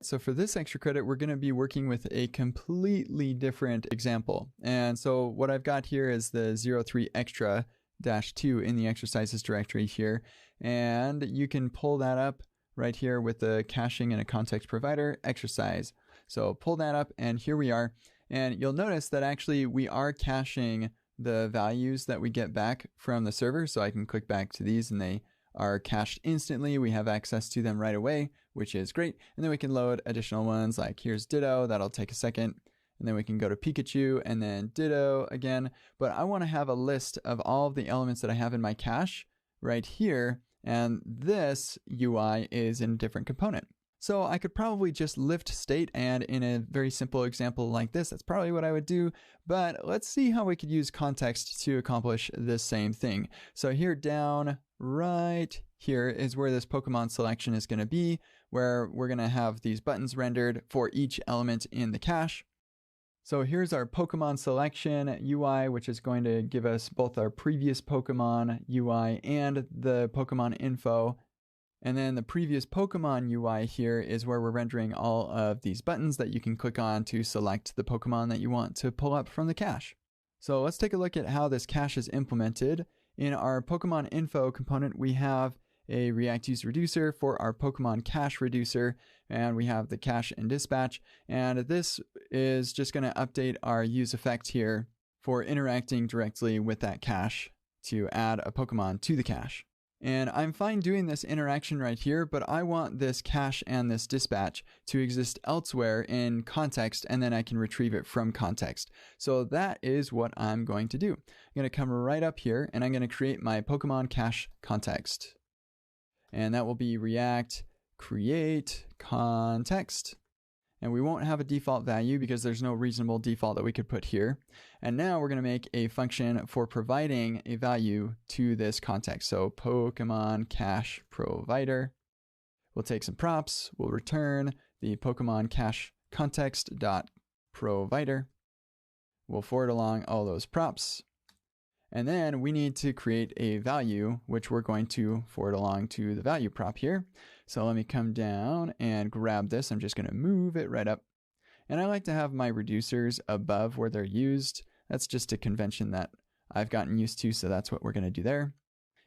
So for this extra credit, we're going to be working with a completely different example. And so what I've got here is the 03 extra -2 in the exercises directory here. And you can pull that up right here with the caching and a context provider exercise. So pull that up and here we are. And you'll notice that actually we are caching the values that we get back from the server. So I can click back to these and they are cached instantly. We have access to them right away, which is great. And then we can load additional ones like here's Ditto. That'll take a second. And then we can go to Pikachu and then Ditto again. But I want to have a list of all of the elements that I have in my cache right here. And this UI is in a different component. So I could probably just lift state, and in a very simple example like this, that's probably what I would do. But let's see how we could use context to accomplish the same thing. So here down right here is where this Pokemon selection is going to be, where we're going to have these buttons rendered for each element in the cache. So here's our Pokemon selection UI, which is going to give us both our previous Pokemon UI and the Pokemon info. And then the previous Pokemon UI here is where we're rendering all of these buttons that you can click on to select the Pokemon that you want to pull up from the cache. So let's take a look at how this cache is implemented. In our Pokemon info component, we have a React use reducer for our Pokemon cache reducer, and we have the cache and dispatch. And this is just going to update our use effect here for interacting directly with that cache to add a Pokemon to the cache. And I'm fine doing this interaction right here, but I want this cache and this dispatch to exist elsewhere in context, and then I can retrieve it from context. So that is what I'm going to do. I'm going to come right up here and I'm going to create my Pokemon cache context. And that will be React create context. And we won't have a default value because there's no reasonable default that we could put here. And now we're going to make a function for providing a value to this context. So Pokemon cache provider. We'll take some props. We'll return the Pokemon cache context dot provider. We'll forward along all those props. And then we need to create a value, which we're going to forward along to the value prop here. So let me come down and grab this. I'm just going to move it right up. And I like to have my reducers above where they're used. That's just a convention that I've gotten used to, so that's what we're going to do there.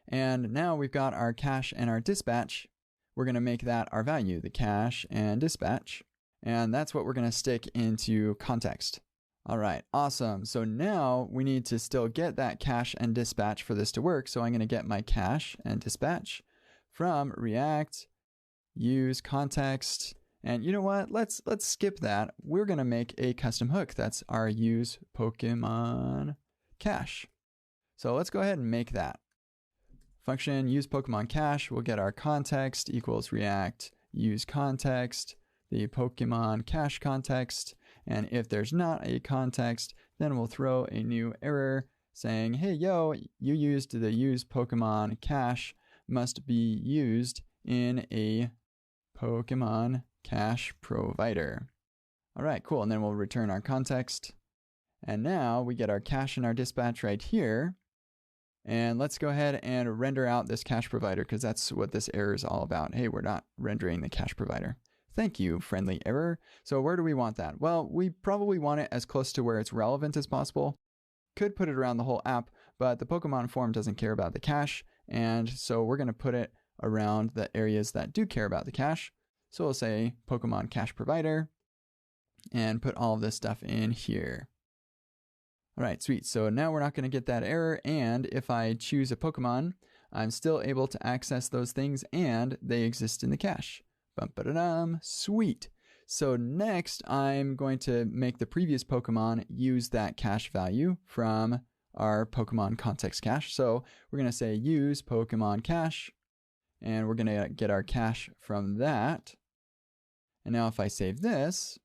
And now we've got our cache and our dispatch. We're going to make that our value, the cache and dispatch. And that's what we're going to stick into context. All right, awesome. So now we need to still get that cache and dispatch for this to work. So I'm going to get my cache and dispatch from React, use context. And you know what? Let's skip that. We're going to make a custom hook. That's our use Pokemon cache. So let's go ahead and make that. Function use Pokemon cache. We'll get our context equals React use context, the Pokemon cache context. And if there's not a context, then we'll throw a new error saying, hey, yo, you used the use Pokemon cache must be used in a Pokemon cache provider. All right, cool. And then we'll return our context. And now we get our cache and our dispatch right here. And let's go ahead and render out this cache provider because that's what this error is all about. Hey, we're not rendering the cache provider. Thank you, friendly error. So where do we want that? Well, we probably want it as close to where it's relevant as possible. Could put it around the whole app, but the Pokemon form doesn't care about the cache. And so we're going to put it around the areas that do care about the cache. So we'll say Pokemon cache provider and put all of this stuff in here. All right, sweet. So now we're not going to get that error. And if I choose a Pokemon, I'm still able to access those things and they exist in the cache. Bum-ba-da-dum, sweet. So next, I'm going to make the previous Pokemon use that cache value from our Pokemon context cache. So we're going to say use Pokemon cache, and we're going to get our cache from that. And now if I save this,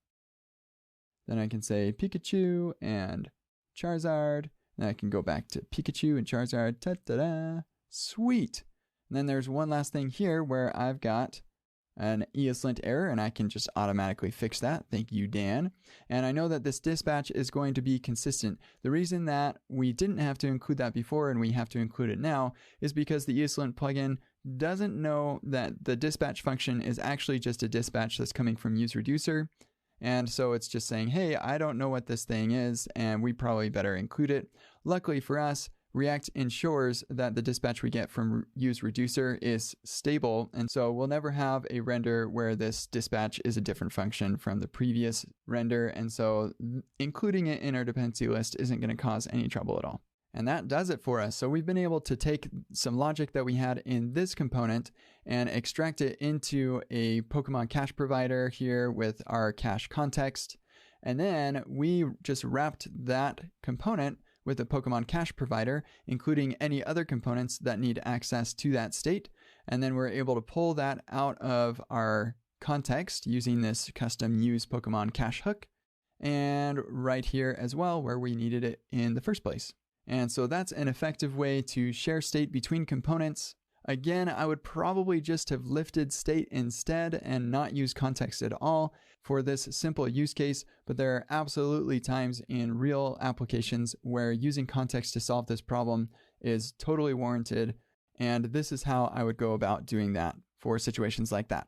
then I can say Pikachu and Charizard, and I can go back to Pikachu and Charizard. Ta-da-da, sweet. And then there's one last thing here where I've got an ESLint error, and I can just automatically fix that. Thank you, Dan. And I know that this dispatch is going to be consistent. The reason that we didn't have to include that before and we have to include it now is because the ESLint plugin doesn't know that the dispatch function is actually just a dispatch that's coming from useReducer. And so it's just saying, hey, I don't know what this thing is, and we probably better include it. Luckily for us, React ensures that the dispatch we get from useReducer is stable, and so we'll never have a render where this dispatch is a different function from the previous render, and so including it in our dependency list isn't going to cause any trouble at all. And that does it for us. So we've been able to take some logic that we had in this component and extract it into a Pokemon cache provider here with our cache context, and then we just wrapped that component with a Pokemon cache provider, including any other components that need access to that state. And then we're able to pull that out of our context using this custom use Pokemon cache hook, and right here as well where we needed it in the first place. And so that's an effective way to share state between components. Again, I would probably just have lifted state instead and not use context at all for this simple use case, but there are absolutely times in real applications where using context to solve this problem is totally warranted, and this is how I would go about doing that for situations like that.